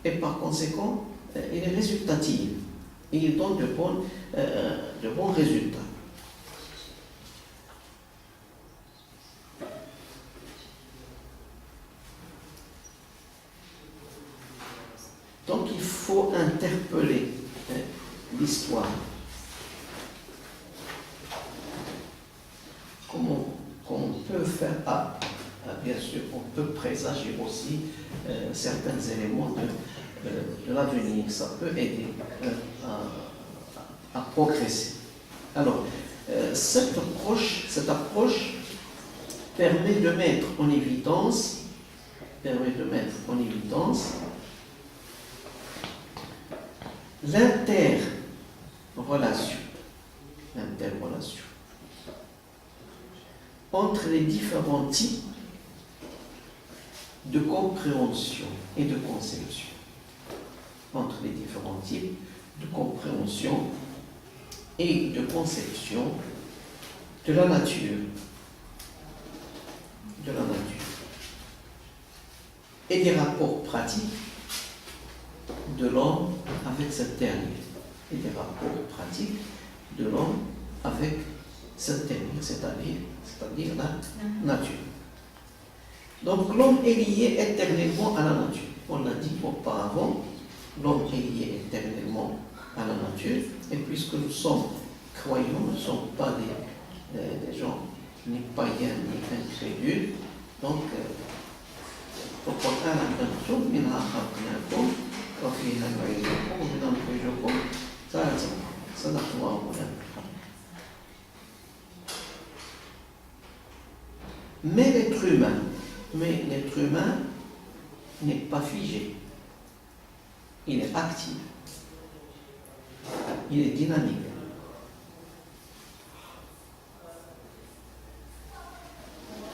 et par conséquent, il est résultatif. Et il donne de bons résultats. Donc il faut interpeller l'histoire. Comment on peut faire bien sûr, on peut présager aussi certains éléments de l'avenir. Ça peut aider à progresser. Alors, cette approche permet de mettre en évidence l'interrelation entre les différents types de compréhension et de conception. Entre les différents types de compréhension et de conception de la nature. Et des rapports pratiques de l'homme avec cette dernière. C'est-à-dire la nature. Donc l'homme est lié éternellement à la nature. On l'a dit auparavant, l'homme est lié éternellement à la nature, et puisque nous sommes croyants, nous ne sommes pas des gens ni païens ni incrédules, donc mais l'être humain n'est pas figé. Il est actif. Il est dynamique.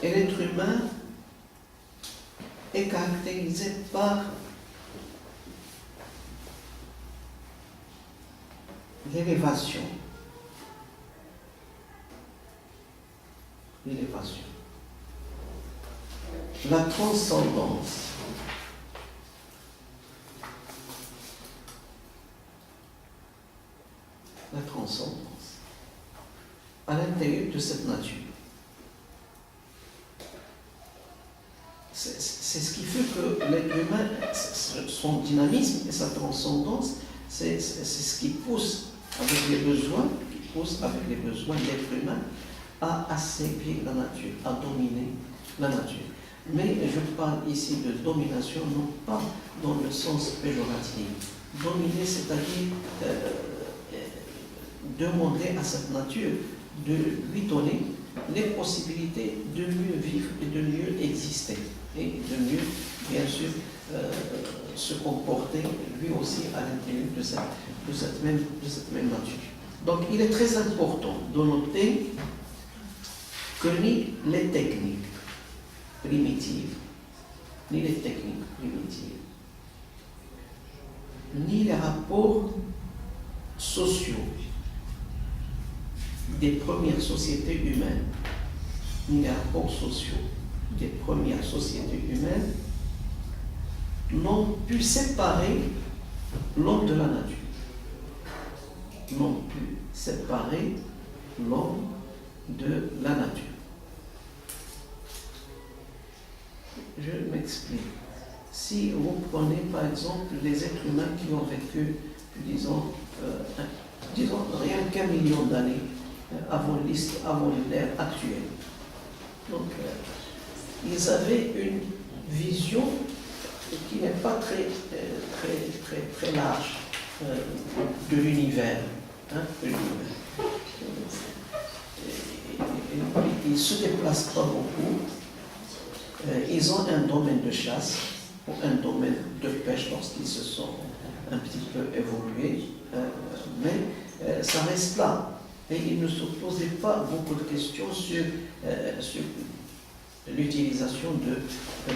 Et l'être humain est caractérisé par l'élévation. La transcendance. À l'intérieur de cette nature. C'est ce qui fait que l'être humain, son dynamisme et sa transcendance, c'est ce qui pousse avec les besoins de l'être humain à asservir la nature, à dominer la nature. Mais je parle ici de domination, non pas dans le sens péjoratif. Dominer, c'est-à-dire demander à cette nature de lui donner les possibilités de mieux vivre et de mieux exister et de mieux, bien sûr, se comporter lui aussi à l'intérieur de cette même nature. Donc il est très important de noter que ni les techniques primitives, ni les rapports sociaux des premières sociétés humaines, n'ont pu séparer l'homme de la nature. Je m'explique. Si vous prenez par exemple les êtres humains qui ont vécu, disons rien qu'un million d'années avant l'ère actuelle. Donc, ils avaient une vision qui n'est pas très large de l'univers. Ils ne se déplacent pas beaucoup. Ils ont un domaine de chasse ou un domaine de pêche lorsqu'ils se sont un petit peu évolués, mais ça reste là. Et ils ne se posaient pas beaucoup de questions sur l'utilisation de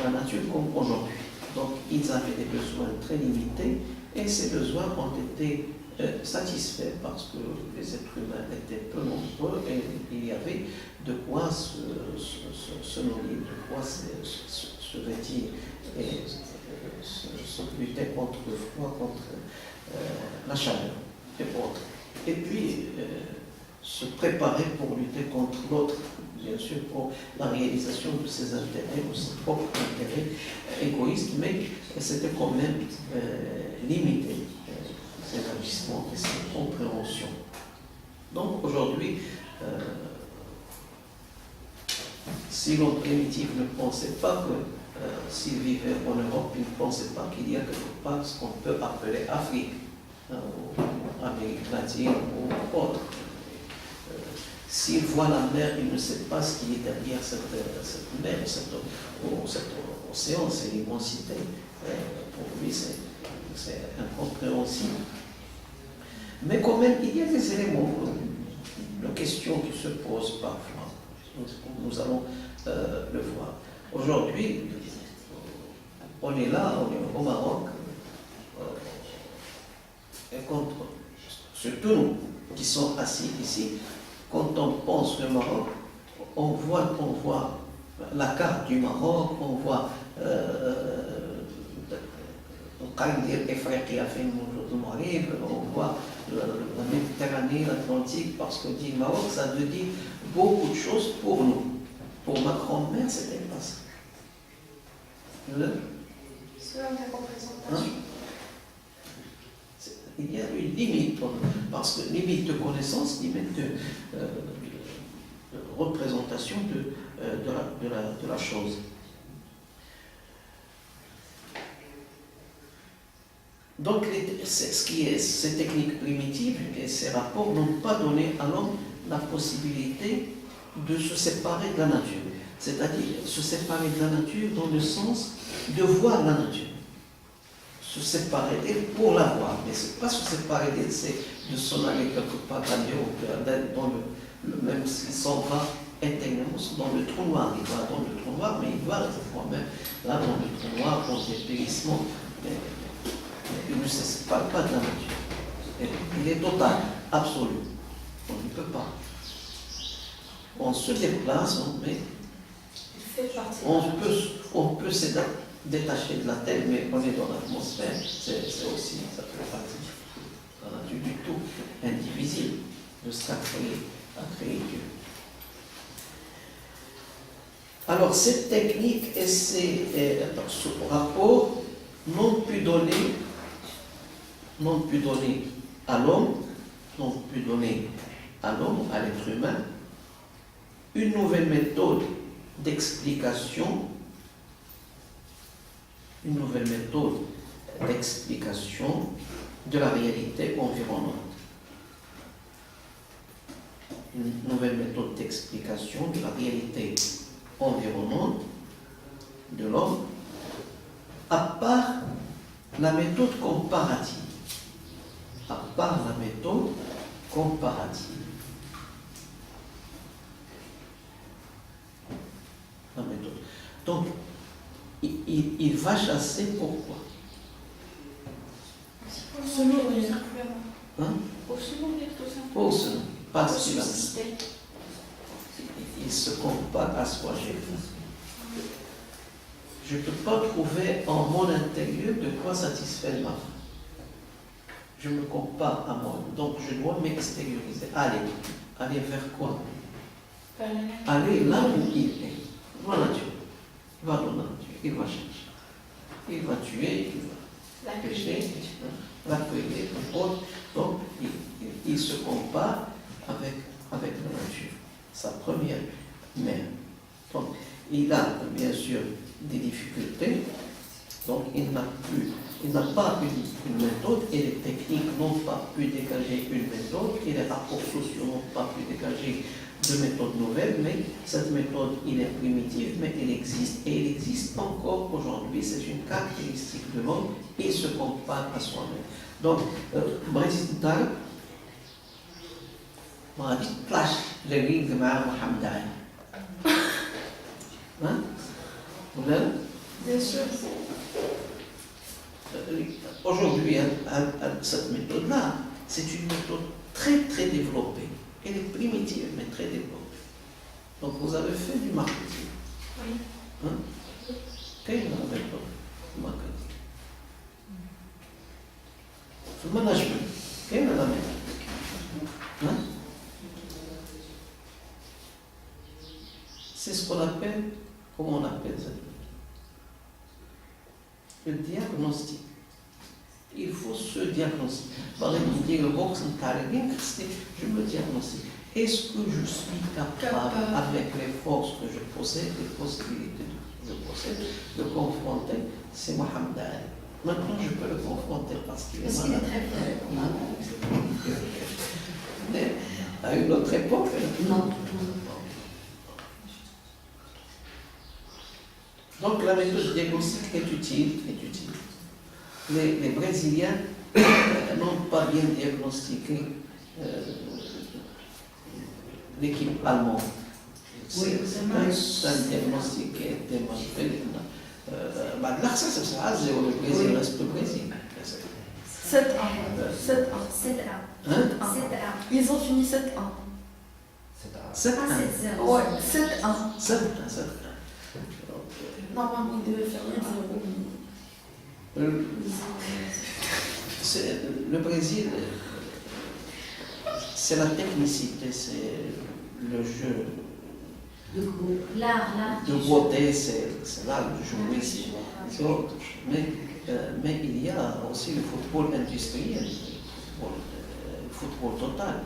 la nature comme aujourd'hui. Donc ils avaient des besoins très limités et ces besoins ont été satisfaits parce que les êtres humains étaient peu nombreux et il y avait de quoi se nourrir, de quoi se vêtir et lutter contre le froid, contre la chaleur et autres. Et puis, se préparer pour lutter contre l'autre, bien sûr, pour la réalisation de ses intérêts, de ses propres intérêts égoïstes, mais c'était quand même limité, ces agissements et ces compréhensions. Donc aujourd'hui, si l'homme primitif ne pensait pas que s'il vivait en Europe, il ne pensait pas qu'il y a quelque part ce qu'on peut appeler Afrique, ou Amérique latine ou autre. S'il voit la mer, il ne sait pas ce qui est derrière cette mer, cet océan, c'est l'immensité. Pour lui, c'est incompréhensible. Mais quand même, il y a des éléments, de questions qui se posent parfois. Nous allons le voir. Aujourd'hui, on est là, on est au Maroc, et surtout nous qui sommes assis ici, quand on pense le Maroc, on voit la carte du Maroc, on voit on voit la Méditerranée, l'Atlantique, parce qu'on dit Maroc, ça veut dire beaucoup de choses pour nous. Pour ma grand-mère, c'était pas ça. Selon ta représentation. Il y a une limite, parce que limite de connaissance, limite de représentation de la chose. Donc, ces techniques primitives et ces rapports n'ont pas donné à l'homme la possibilité de se séparer de la nature. C'est-à-dire se séparer de la nature dans le sens de voir la nature. Se séparer d'elle pour la voir. Mais ce n'est pas se séparer d'elle, c'est de s'en aller quelque part dans le même, s'il s'en va intérieurement dans le trou noir. Il va dans le trou noir, mais il va quand même là dans le trou noir, dans des périssements. Il ne se sépare pas de la nature. Il est total, absolu. On ne peut pas. On se déplace, mais on peut se détacher de la Terre, mais on est dans l'atmosphère. C'est aussi, ça fait partie de la nature du tout indivisible de ce qu'a créé Dieu. Alors, cette technique et ce rapport n'ont pu donner à l'homme, à l'être humain, une nouvelle méthode d'explication, de la réalité environnante. Une nouvelle méthode d'explication de la réalité environnante de l'homme, à part la méthode comparative. La méthode. Donc, il va chasser pourquoi? Pour se nourrir simplement. Hein? Pour se nourrir tout simplement. Pour se nourrir. Parce qu'il subsister. Il se compare à soi. Je ne peux pas trouver en mon intérieur de quoi satisfaire ma faim. Je me compare à moi. Donc je dois m'extérioriser. Aller vers quoi? Aller là où il est. Dans la nature. Il va dans la nature. Il va chercher. Il va tuer. Il va pêcher. L'accueillir. Donc il se compare avec la nature. Sa première mère. Donc il a bien sûr des difficultés. Donc il n'a pas une méthode et les techniques n'ont pas pu dégager une méthode et les rapports sociaux n'ont pas pu dégager de méthode nouvelle, mais cette méthode, il est primitive, mais elle existe et elle existe encore aujourd'hui. C'est une caractéristique de l'homme, il se compare à soi-même. Donc, Brigitte Tal m'a dit clash le ring de Mohamed Ali. Hein? Vous l'avez? Bien sûr. Aujourd'hui, cette méthode-là, c'est une méthode très très développée. Elle est primitive, mais très développée. Donc vous avez fait du marketing. Oui. Hein? Quelle est la méthode du marketing? Le management. Quel est le management? Hein? C'est ce qu'on appelle, comment on appelle ça? Le diagnostic. Il faut se diagnostiquer. Par exemple, dire le box, je me diagnostique. Est-ce que je suis capable, avec les forces que je possède, les possibilités que je possède, de confronter? C'est Mohamed Ali. Maintenant, je peux le confronter parce qu'il est malade. Mais à une autre époque, Non. Donc la méthode diagnostique est utile. Les Brésiliens n'ont pas bien diagnostiqué l'équipe allemande. C'est un diagnostic qui a été mal fait. Là, c'est ça, le Brésil reste le Brésil. 7-1. 7-1. 7-1. Hein? 7-1. Ils ont fini 7-1. 7-1. Ah, 7-0. Ouais, 7-1. 7-1. Normalement, ils devaient faire 8-0. Le Brésil, c'est la technicité, c'est le jeu L'art. de beauté, c'est l'art de jouer, c'est autre. Mais il y a aussi le football industriel, le football total.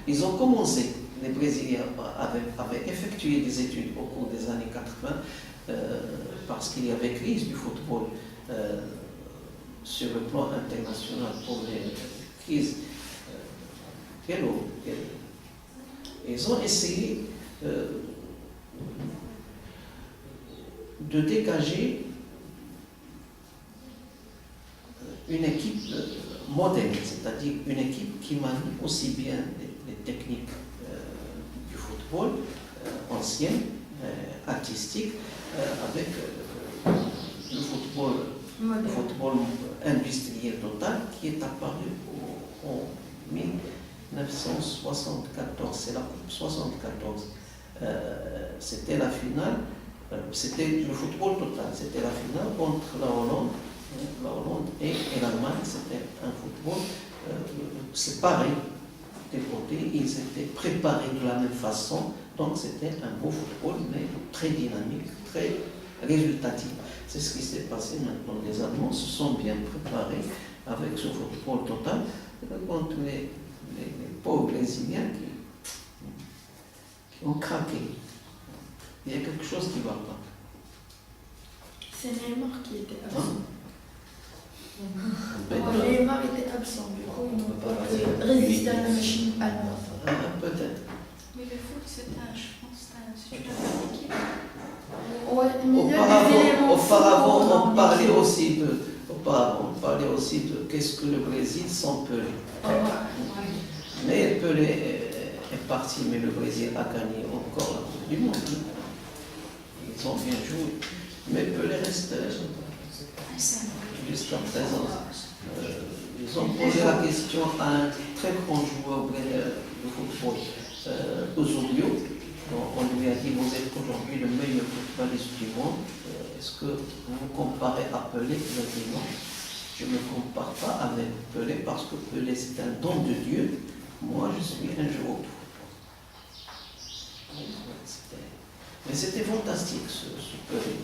Ils ont commencé, les Brésiliens avaient effectué des études au cours des années 80 parce qu'il y avait crise du football sur le plan international pour les crises. Ils ont essayé de dégager une équipe moderne, c'est-à-dire une équipe qui manie aussi bien les techniques du football ancien, artistique, avec le football industriel total qui est apparu en 1974, c'est la Coupe 74. C'était la finale, c'était le football total, c'était la finale contre la Hollande et l'Allemagne. C'était un football séparé des côtés, ils étaient préparés de la même façon, donc c'était un beau football, mais très dynamique, très résultatif. C'est ce qui s'est passé maintenant. Les Allemands se sont bien préparés avec ce football total contre les pauvres Brésiliens qui ont craqué. Il y a quelque chose qui ne va pas. C'est Neymar qui était absent. Peut-être. Neymar était absent, du coup, ils n'ont pas pu résister à la machine allemande. Peut-être. Mais le foot, c'est une affaire d'équipe. Ouais, mais il y a des éléments. Auparavant, on parlait aussi de qu'est-ce que le Brésil sans Pelé. Mais Pelé est parti, mais le Brésil a gagné encore la Coupe du Monde. Ils ont bien joué. Mais Pelé reste jusqu'à présent. Ils ont posé la question à un très grand joueur de football, Eusebio. On lui a dit, vous êtes aujourd'hui le meilleur footballiste du monde. Est-ce que vous vous comparez à Pelé? Il a dit non. Je ne me compare pas avec Pelé parce que Pelé c'est un don de Dieu. Moi je suis un joueur de football. Mais c'était fantastique ce Pelé.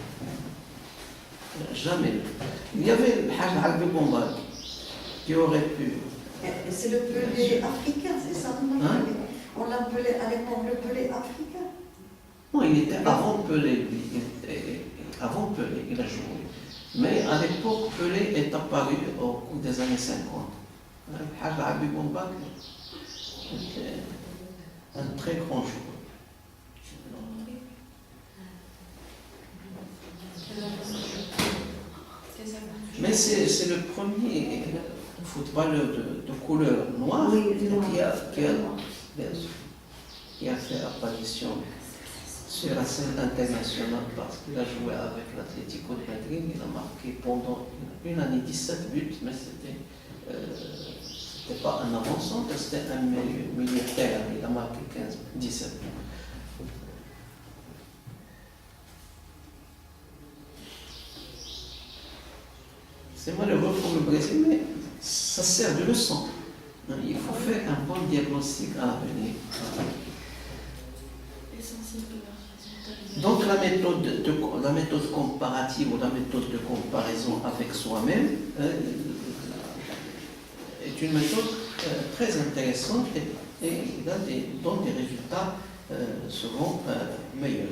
Jamais. Il y avait le Haj Al-Boumbal qui aurait pu. C'est le Pelé africain, c'est ça? Hein? On l'appelait à l'époque le Pelé africain. Non, il était avant Pelé, lui. Avant Pelé, il a joué. Mais à l'époque, Pelé est apparu au cours des années 50. Haj Habib Bombak était un très grand joueur. Mais c'est le premier footballeur de couleur noire qui a fait apparition sur la scène internationale parce qu'il a joué avec l'Atlético de Madrid. Il a marqué pendant une année 17 buts, mais c'était pas un avant-centre, c'était un milieu de terrain. Il a marqué 17 buts. C'est malheureux pour le Brésil, mais ça sert de leçon. Il faut faire un bon diagnostic à l'avenir. Donc la méthode comparative ou la méthode de comparaison avec soi-même est une méthode très intéressante et dont des résultats seront meilleurs.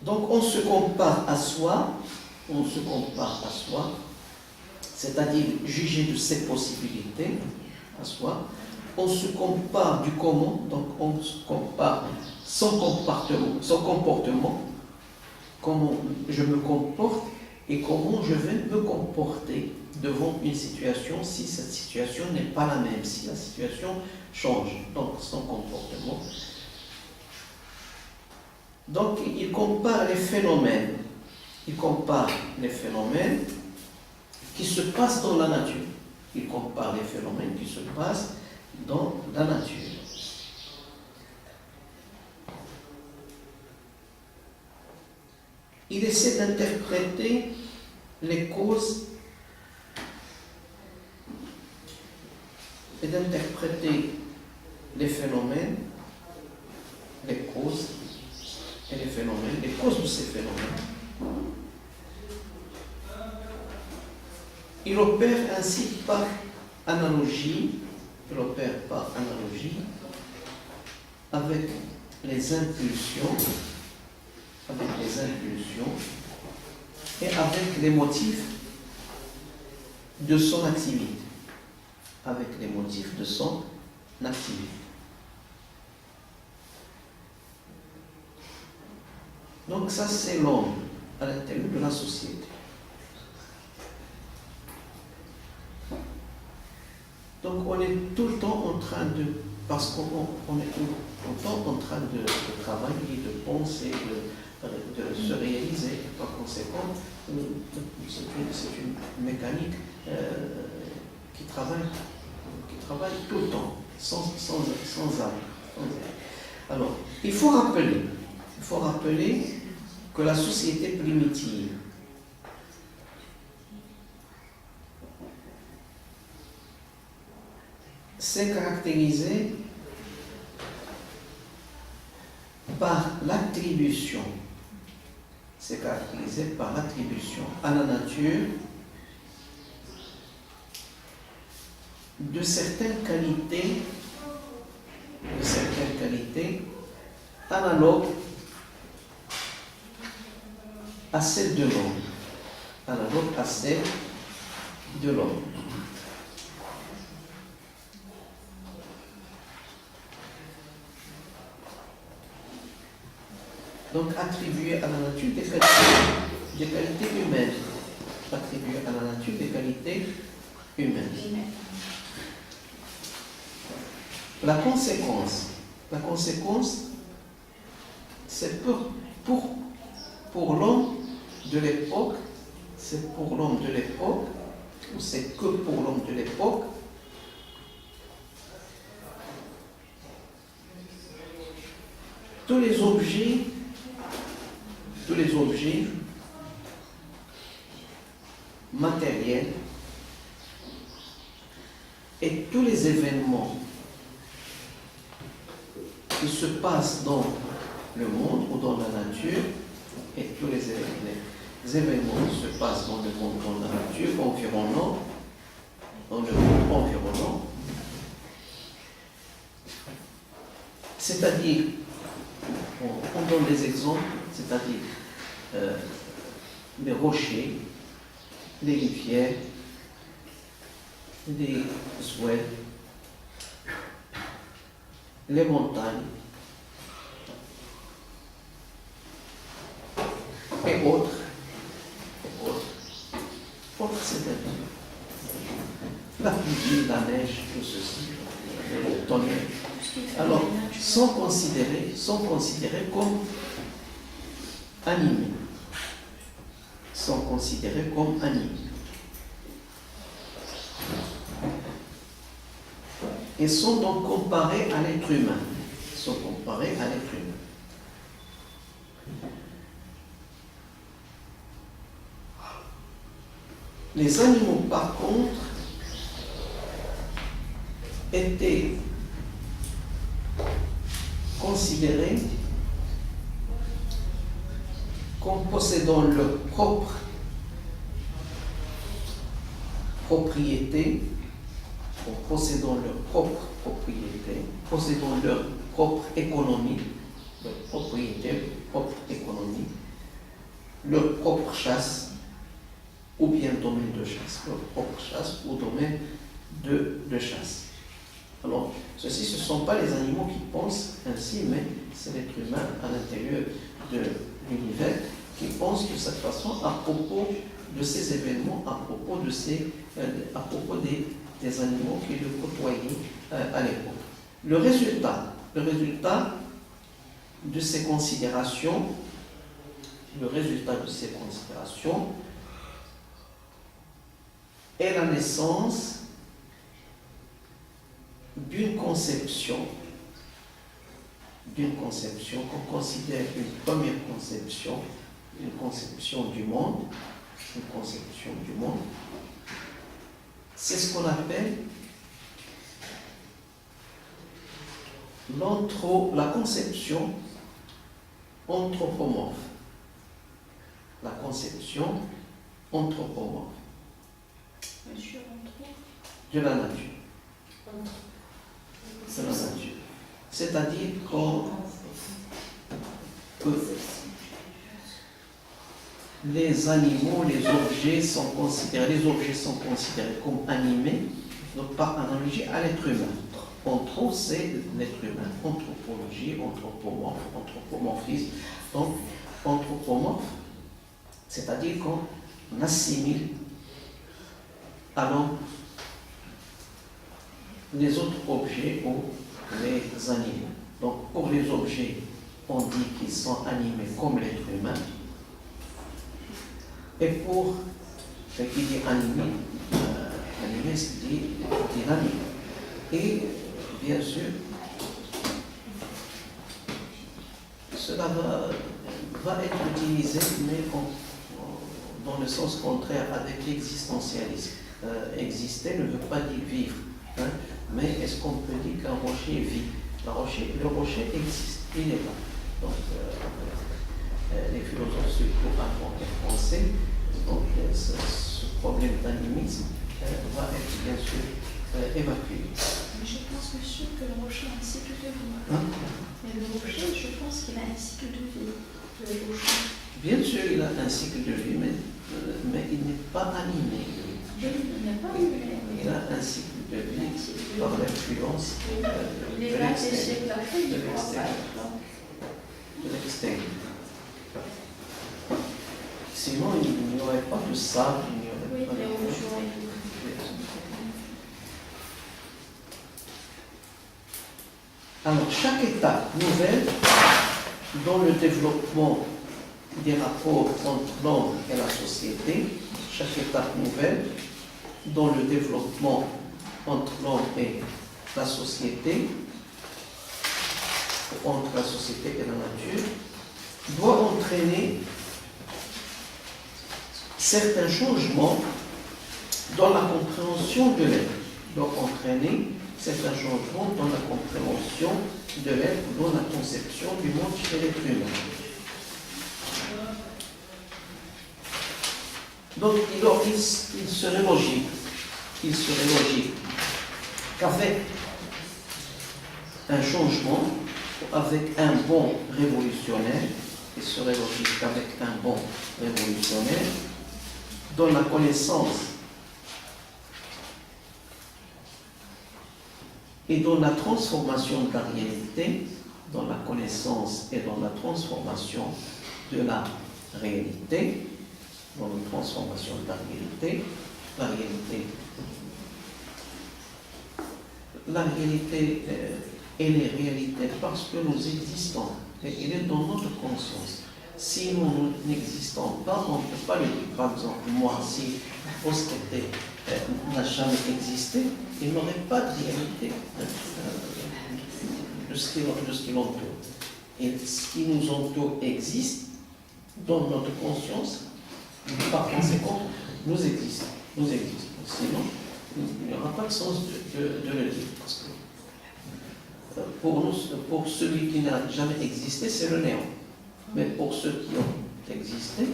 Donc on se compare à soi, c'est-à-dire juger de ses possibilités à soi. On se compare du comment, donc on se compare son comportement, comment je me comporte et comment je vais me comporter devant une situation si cette situation n'est pas la même, si la situation change, donc son comportement. Donc il compare les phénomènes qui se passent dans la nature. Il compare les phénomènes qui se passent dans la nature. Il essaie d'interpréter les causes et d'interpréter les phénomènes, les causes et les phénomènes, les causes de ces phénomènes. Il opère ainsi par analogie, avec les impulsions, et avec les motifs de son activité. Donc ça, c'est l'homme à l'intérieur de la société. Donc on est tout le temps en train de, parce qu'on est tout le temps en train de travailler, de penser, de se réaliser. Par conséquent, c'est une mécanique qui travaille tout le temps, sans arrêt. Alors, il faut rappeler que la société primitive s'est caractérisée par l'attribution à la nature de certaines qualités analogues à celles de l'homme. Donc attribuer à la nature des qualités humaines. La conséquence, c'est pour l'homme de l'époque, ou c'est que pour l'homme de l'époque, tous les objets matériels et tous les événements qui se passent dans le monde ou dans la nature, et tous les événements qui se passent dans le monde, dans la nature, dans le monde environnant, c'est-à-dire, on donne des exemples, c'est-à-dire les rochers, les rivières, les oueds, les montagnes et autres. C'est-à-dire la pluie, la neige, tout ceci, le tonnerre. Alors, sont considérés comme animés. Et sont donc comparés à l'être humain. Les animaux, par contre, étaient considérés comme possédant leur propre propriété, possédant leur propre propriété, possédant leur propre économie, leur propriété, propre économie, leur propre chasse, ou bien domaine de chasse, leur propre chasse ou domaine de chasse. Alors, ceci, ce ne sont pas les animaux qui pensent ainsi, mais c'est l'être humain à l'intérieur de l'univers qui pense de cette façon à propos de ces événements, à propos des animaux qui le côtoyaient à l'époque. Le résultat de ces considérations, est la naissance d'une conception qu'on considère une première conception, une conception du monde. C'est ce qu'on appelle la conception anthropomorphe. La conception anthropomorphe de la nature. C'est-à-dire que les animaux, les objets sont considérés comme animés, donc par analogie à l'être humain. Anthro, c'est l'être humain. Anthropologie, anthropomorphisme. Donc, anthropomorphe, c'est-à-dire qu'on assimile alors les autres objets aux les animaux. Donc, pour les objets, on dit qu'ils sont animés comme l'être humain. Et pour ce qui dit animé, c'est dit dynamique. Et bien sûr, cela va être utilisé, mais dans le sens contraire avec l'existentialisme. Exister ne veut pas dire vivre, hein, mais est-ce qu'on peut dire qu'un rocher vit? Le rocher existe, il est là. Donc, les philosophes surtout français, donc ce problème d'animisme va être bien sûr évacué. Mais je pense, monsieur, que le rocher a un cycle de vie. Hein? Mais le rocher, je pense qu'il a un cycle de vie. Le rocher. Bien sûr, il a un cycle de vie, mais il n'est pas animé. Il a un cycle de vie par l'influence de l'extérieur. Sinon, il n'y aurait pas de sable, il n'y aurait pas de... Alors, chaque étape nouvelle dans le développement des rapports entre l'homme et la société, chaque étape nouvelle dans le développement entre l'homme et la société, entre la société et la nature, doit entraîner certains changements dans la compréhension de l'être, doit entraîner certains changements dans la compréhension de l'être, dans la conception du monde chez l'être humain. Donc, il serait logique qu'avec un changement, avec un bond révolutionnaire, il serait logique qu'avec un bond révolutionnaire, dans la connaissance et dans la transformation de la réalité, dans la connaissance et dans la transformation de la réalité, dans la transformation de la réalité, elle est réalité parce que nous existons, et elle est dans notre conscience. Si nous n'existons pas, on ne peut pas le dire. Par exemple, moi, si Ostété n'a jamais existé, il n'aurait pas de réalité de ce qui l'entoure. Et ce qui nous entoure existe dans notre conscience, par conséquent, nous existons. nous existe. Sinon, il n'y aura pas de sens de le dire. Parce que pour celui qui n'a jamais existé, c'est le néant. Mais pour ceux qui ont existé,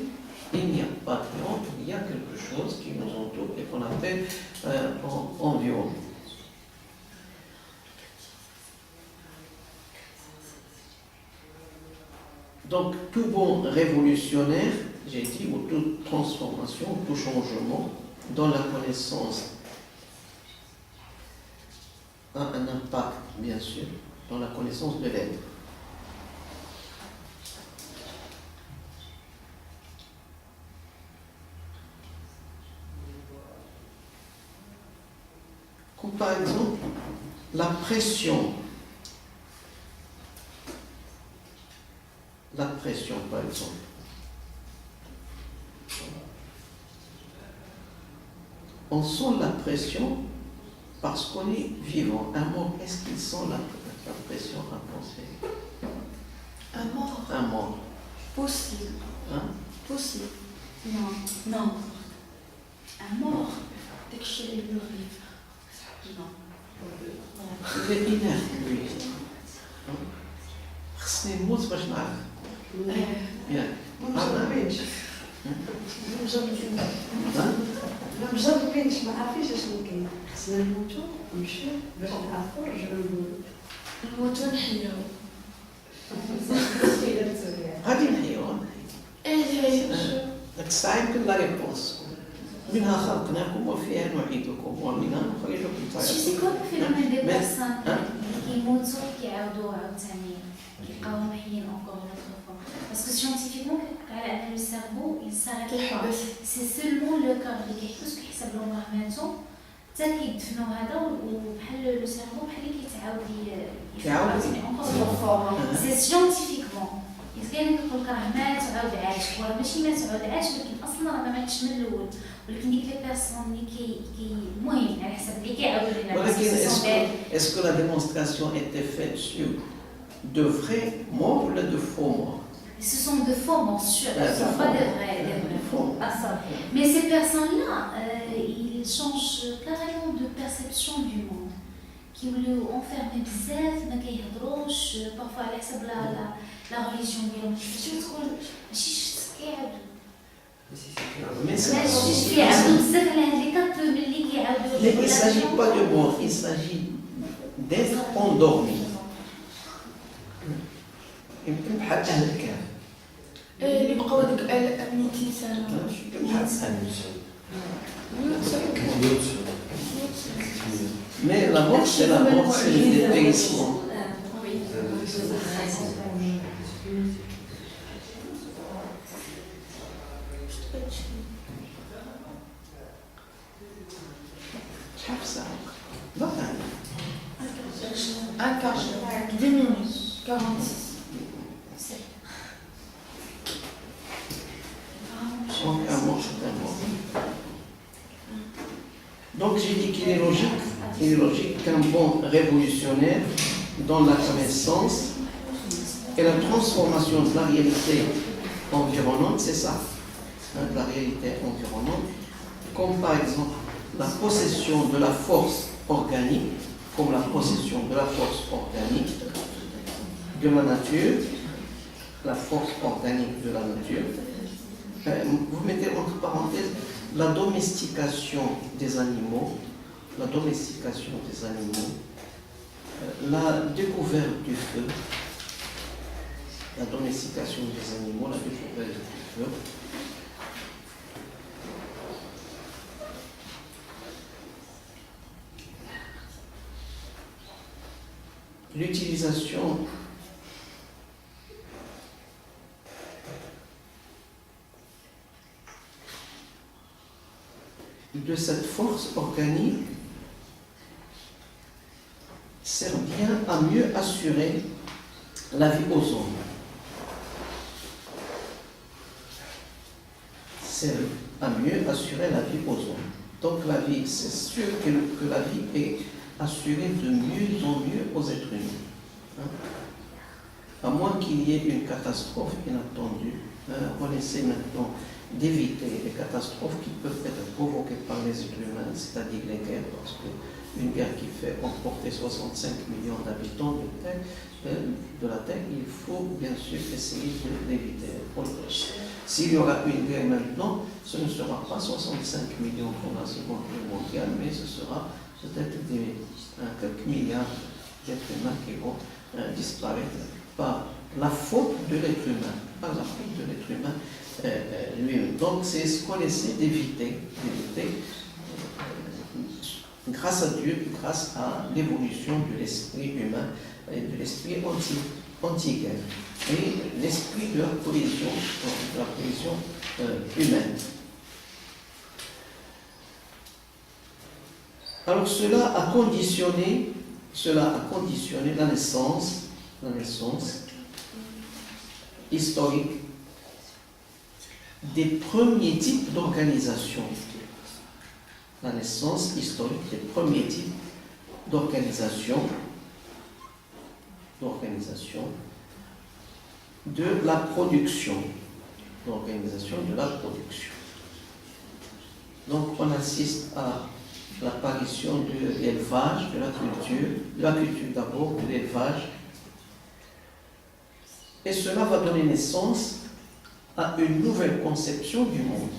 il n'y a pas de néant, il y a quelque chose qui nous entoure et qu'on appelle environnement. Donc, tout bon révolutionnaire, j'ai dit, ou toute transformation, tout changement dans la connaissance a un impact, bien sûr, dans la connaissance de l'être. Comme par exemple, la pression. La pression, par exemple. On sent la pression parce qu'on est vivant. Un mort, est-ce qu'il sent la pression à penser? Un mort. Un mort. Possible. Hein? Possible. Non. Non. Un mort. Dès que je suis le vivre. Non. Il est inerte, lui. خصني نموت باش نعرف. ياك. ما مجربينش ما عارفينش شنو كاين خصنا نموتو ونمشيو باش نعرفو نرجعو نموتو نحيو. غادي نحيوها. داك الساعة يمكن لا ريبونس. منها خلقناكم وفيها نعيدكم ومنها نخرجكم Tu تارة. sais quoi le phénomène des personnes qui يموتوا كيعاودوا عاوتاني كيبقاو محيين encore une autre fois parce que scientifiquement على أن le cerveau il s'arrête pas c'est seulement le corps اللي كيحبس كيحسب لهم راه ماتوا حتى كيدفنوا هذا وبحال لو سيرفو بحال اللي كيتعاود encore c'est scientifiquement كاين كيقول لك راه مات وعاود عاش وراه ماشي مات وعاود عاش ولكن اصلا راه ما ماتش من الاول ولكن ديك لي بيرسون اللي المهم على حسب اللي كيعاودوا لنا est-ce que la démonstration était faite sur de vrais morts ou de faux morts? Ce sont de faux morts sûrs, ce ne sont pas de vrais morts. Mais ces personnes-là, ils changent carrément de perception du monde. Qui voulaient enfermer bzaf, ما كيهضروش, parfois على حسب la religion ديالهم. شفتو تقول ماشي كيعاودوا. ماشي كيعاودوا بزاف على هاد لي كاب ملي كيعاودوا. Mais il ne s'agit pas de mort, il s'agit d'être endormi. يمكن بحال أهل الكهف. اللي بقاو ديك 1200 سنة. بحال Mais la mort, c'est la mort, c'est le dépérissement. Un quart, 10 minutes, 46. Donc, un mort, c'est un mort. Donc, j'ai dit qu'il est logique qu'un bon révolutionnaire dans la connaissance et la transformation de la réalité environnante, c'est ça, hein, de la réalité environnante, comme par exemple la possession de la force organique, comme la possession de la force organique de la nature, la force organique de la nature. Vous mettez entre parenthèses la domestication des animaux, la découverte du feu, la domestication des animaux, la découverte du feu. L'utilisation de cette force organique sert bien à mieux assurer la vie aux hommes. Sert à mieux assurer la vie aux hommes. Donc la vie, c'est sûr que la vie est assurée de mieux en mieux aux êtres humains. Hein? À moins qu'il y ait une catastrophe inattendue. On essaie maintenant d'éviter les catastrophes qui peuvent être provoquées par les êtres humains, c'est-à-dire les guerres, parce qu'une guerre qui fait emporter 65 millions d'habitants de la Terre, il faut bien sûr essayer d'éviter. S'il y aura une guerre maintenant, ce ne sera pas 65 millions pour la Seconde Guerre mondiale, mais ce sera peut-être quelques milliards d'êtres humains qui vont disparaître par la faute de l'être humain, par la faute de l'être humain lui-même. Donc c'est ce qu'on essaie d'éviter grâce à Dieu, grâce à l'évolution de l'esprit humain et de l'esprit anti-guerre et l'esprit de la cohésion humaine. Alors cela a conditionné la naissance historique des premiers types d'organisation. La naissance historique des premiers types d'organisation de la production. Donc on assiste à l'apparition de l'élevage, de la culture d'abord, de l'élevage. Et cela va donner naissance à une nouvelle conception du monde.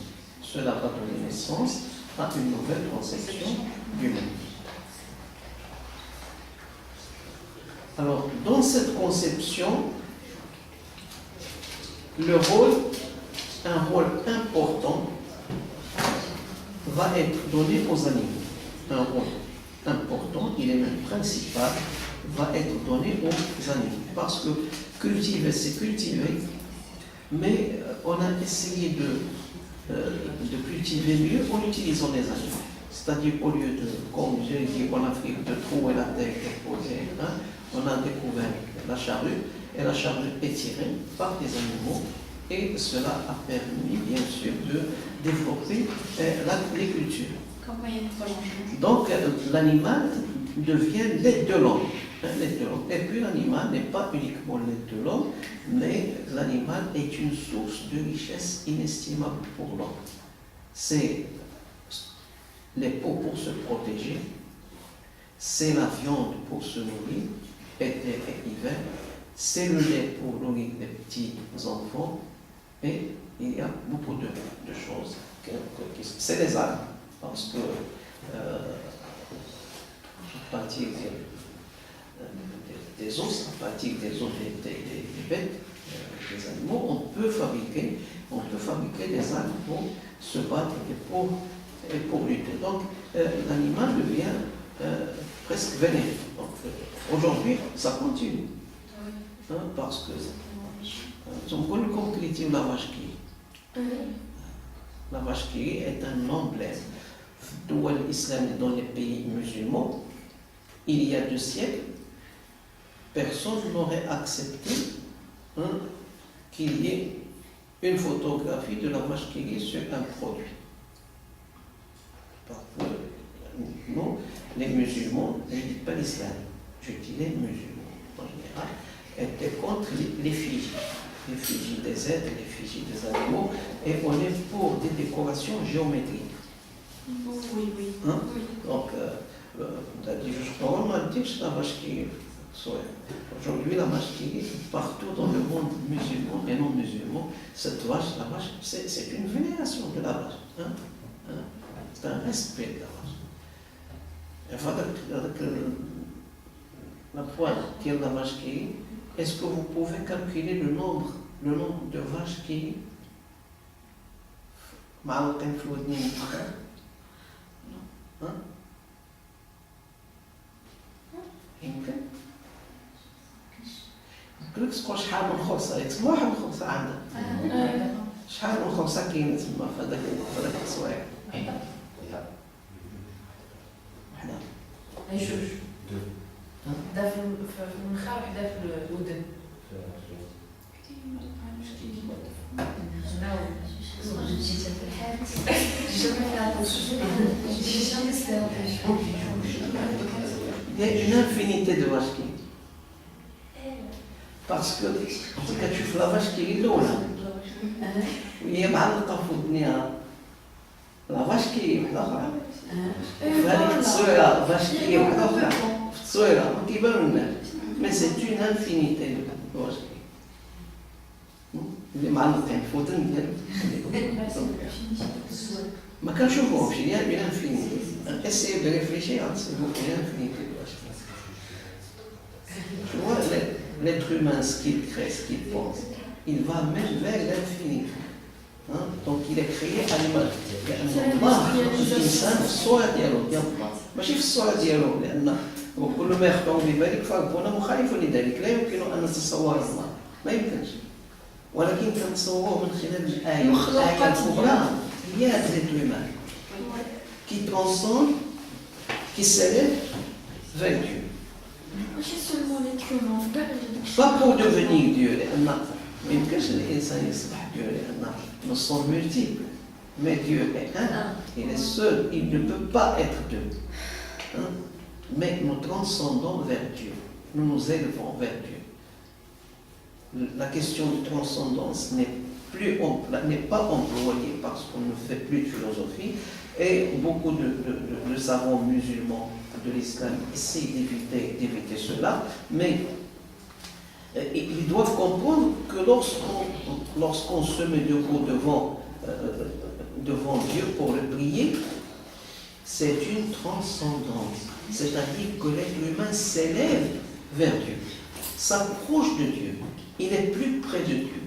Alors, dans cette conception, un rôle important va être donné aux animaux. Un rôle important, il est même principal, va être donné aux animaux. Parce que cultiver, c'est cultiver, mais on a essayé de cultiver mieux en utilisant les animaux. C'est-à-dire, au lieu de, comme j'ai dit en Afrique, de trouver la terre et poser, on a découvert la charrue, et la charrue est tirée par des animaux, et cela a permis, bien sûr, de développer l'agriculture. Donc, l'animal devient l'aide de l'homme. Et puis, l'animal n'est pas uniquement l'aide de l'homme, mais l'animal est une source de richesse inestimable pour l'homme. C'est les peaux pour se protéger, c'est la viande pour se nourrir, été et hiver, c'est le lait pour nourrir les petits enfants, et il y a beaucoup de choses. C'est les algues, parce que à partir des os, à partir des os des bêtes, des animaux, on peut fabriquer des algues pour se battre et pour lutter. Donc, l'animal devient presque vénéneux. Aujourd'hui, ça continue. Parce que on connaît comme cultive la vache qui rit. La vache qui rit est un emblème de l'islam dans les pays musulmans. Il y a 2 siècles, personne n'aurait accepté qu'il y ait une photographie de la vache qui rit sur un produit. Parce que nous, les musulmans, je ne dis pas l'islam, je dis les musulmans en général, étaient contre l'effigie des êtres, l'effigie des animaux, et on est pour des décorations géométriques. Oui. Donc, on dit que la vache qui rit. Aujourd'hui, la vache qui rit, partout dans le monde musulman et non musulman, cette vache, la vache, c'est une vénération de la vache. C'est un respect de la vache. Avec la poêle qui est la vache qui rit, est-ce que vous pouvez calculer le nombre de vaches qui rit? يمكن قلت لك شحال من خرصه يتسمى واحد الخرصه عندها شحال من خرصه كاين تما في هذاك التصوير وحده جوج وحده في المنخار وحده في الودن Il y a une infinité de vaches qui rit. Parce que quand tu fais la vache qui rit, l'eau là, وهي معلقة في ودنها لا فاش كي وحدة أخرى في هذيك التصويرة فاش كي وحدة أخرى في التصويرة ما كيبانولناش مي سي اون انفينيتي واش اللي معلقين في ودن ديالهم ما كنشوفوهمش il y a une infinité essayez de réfléchir c'est beaucoup d'infinité tu vois l'être humain ce qu'il crée ce qu'il pense il va même vers l'infini hein? Donc il est créé à l'image الله الإنسان في الصورة ديالو ديال الله ماشي في الصورة ديالو لأن وكل ما يخطئ بذلك فربنا مخالف لذلك لا يمكن أن نتصور الله ما يمكنش ولكن كنتصوروه من خلال الآية الآية الكبرى هي l'être humain qui transcende qui s'élève vers Dieu ماشي seulement l'être humain pas pour devenir Dieu لأن ما يمكنش الإنسان يصبح Dieu لأن nous sommes multiples mais Dieu est un il est seul il ne peut pas être deux hein? Mais nous transcendons vers Dieu nous nous élevons vers Dieu. La question de transcendance n'est pas employée parce qu'on ne fait plus de philosophie et beaucoup de savants musulmans de l'islam essaient d'éviter cela, mais ils doivent comprendre que lorsqu'on se met debout devant Dieu pour le prier, c'est une transcendance, c'est-à-dire que l'être humain s'élève vers Dieu, s'approche de Dieu. Il est plus près de Dieu.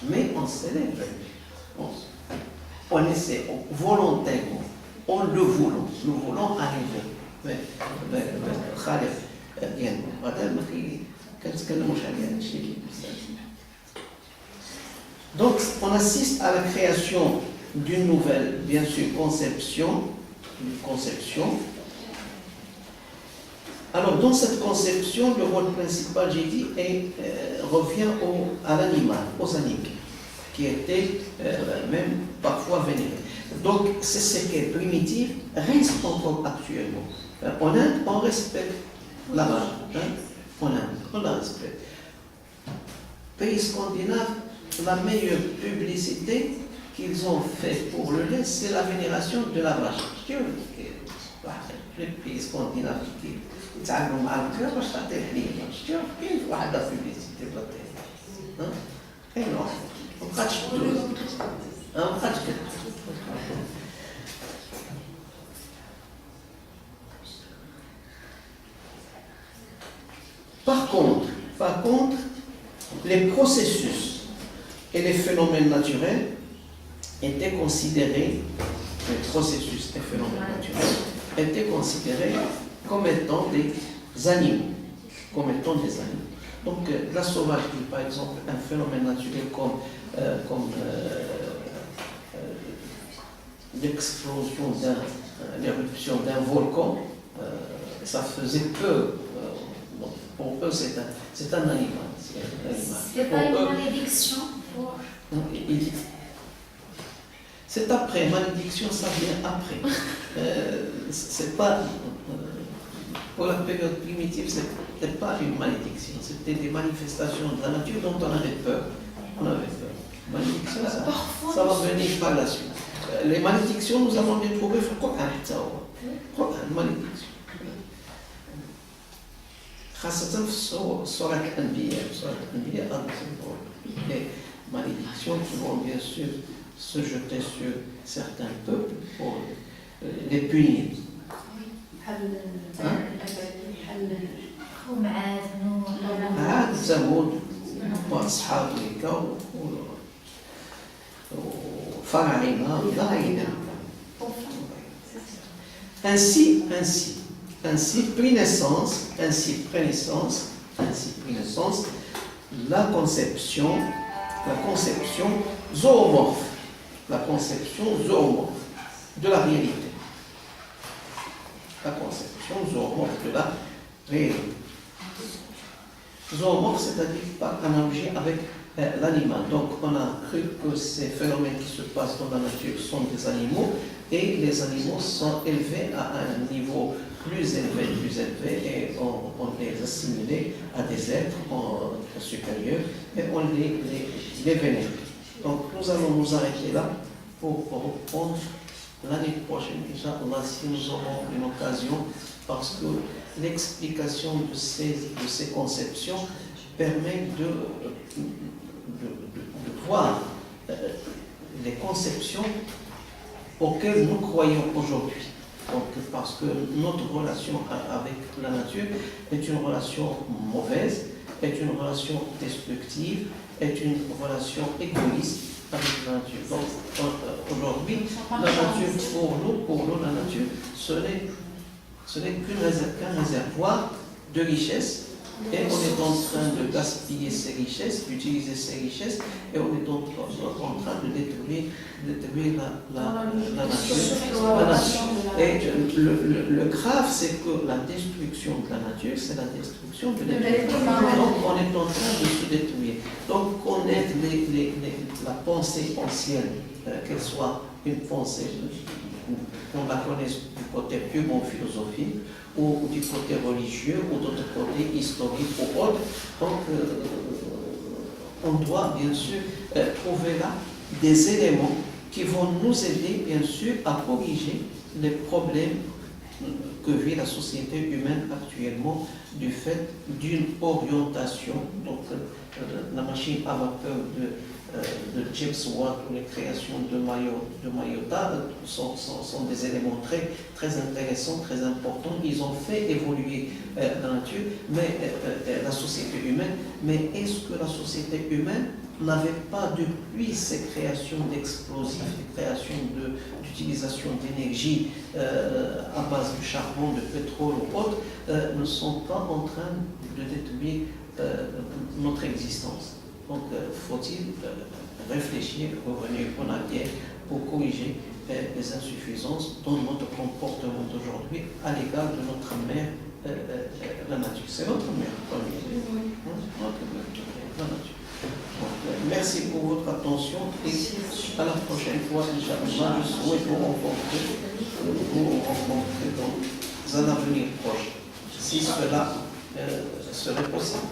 Mais on s'élève vers lui. On essaie volontairement, on le voulons, nous voulons arriver vers Khalif. Donc on assiste à la création d'une nouvelle, bien sûr, conception. Alors, dans cette conception, le rôle principal, j'ai dit, revient à l'animal, aux animaux, qui étaient même parfois vénérés. Donc, ces séquelles primitives restent encore actuellement. En Inde, on respecte la vache. En Inde, on la respecte. Pays scandinaves, la meilleure publicité qu'ils ont fait pour le lait, c'est la vénération de la vache. Les pays scandinaves qui تعاملوا مع الكلاب باش تعطيه الحليب شتي كاين واحد لا بوبليسيتي بلا ها كاين واحد ما بقاتش تدوز ما بقاتش Par contre, les processus et les phénomènes naturels étaient considérés, les processus et phénomènes naturels étaient considérés comme étant des animaux. Donc la sauvagerie, par exemple, un phénomène naturel comme l'explosion l'éruption d'un volcan, ça faisait peur. Pour eux, c'est un animal. C'est pas une malédiction pour... C'est après, malédiction, ça vient après. C'est pas... Pour la période primitive, ce n'était pas une malédiction, c'était des manifestations de la nature dont on avait peur. Malédiction, ça va venir par la suite. Les malédictions, nous allons les trouver dans le Coran. Malédiction. خاصة في سورة الأنبياء les malédictions qui vont bien sûr se jeter sur certains peuples pour les punir. عاد ثمود وأصحاب الكهف وفراعنة وغيرهم. Ainsi prit naissance la conception zoomorphe de la réalité. La conception zoomorphe de la réalité. Zoomorphe, c'est-à-dire par analogie avec l'animal. Donc on a cru que ces phénomènes qui se passent dans la nature sont des animaux et les animaux sont élevés à un niveau plus élevés, et on les assimilait à des êtres supérieurs, et on les vénère. Donc nous allons nous arrêter là pour reprendre l'année prochaine, Inch'Allah, si nous aurons une occasion, parce que l'explication de ces conceptions permet de voir les conceptions auxquelles nous croyons aujourd'hui. Donc, parce que notre relation avec la nature est une relation mauvaise, est une relation destructive, est une relation égoïste avec la nature. Donc, aujourd'hui, la nature, pour nous, la nature, ce n'est qu'un réservoir de richesses. Et on est en train de gaspiller ces richesses, d'utiliser ces richesses, et on est en train de détruire la nature. Et le grave, c'est que la destruction de la nature, c'est la destruction de l'être humain. Donc on est en train de se détruire. Donc connaître la pensée ancienne, qu'elle soit une pensée, qu'on la connaisse du côté purement philosophique, ou du côté religieux, ou d'autre côté historique ou autre. Donc, on doit bien sûr trouver là des éléments qui vont nous aider bien sûr à corriger les problèmes que vit la société humaine actuellement du fait d'une orientation. Donc, la machine à vapeur de James Watt ou les créations de Mayotta sont des éléments très, très intéressants, très importants. Ils ont fait évoluer la nature, mais la société humaine. Mais est-ce que la société humaine n'avait pas depuis ces créations d'explosifs, des créations d'utilisation d'énergie à base de charbon, de pétrole ou autre, ne sont pas en train de détruire notre existence? Donc, faut-il réfléchir, revenir en arrière pour corriger les insuffisances dans notre comportement d'aujourd'hui à l'égard de notre mère, la nature. C'est notre mère, notre mère, la nature. Donc, merci pour votre attention et à la prochaine fois, Inch'Allah, je souhaite vous rencontrer dans un avenir proche, si cela serait possible.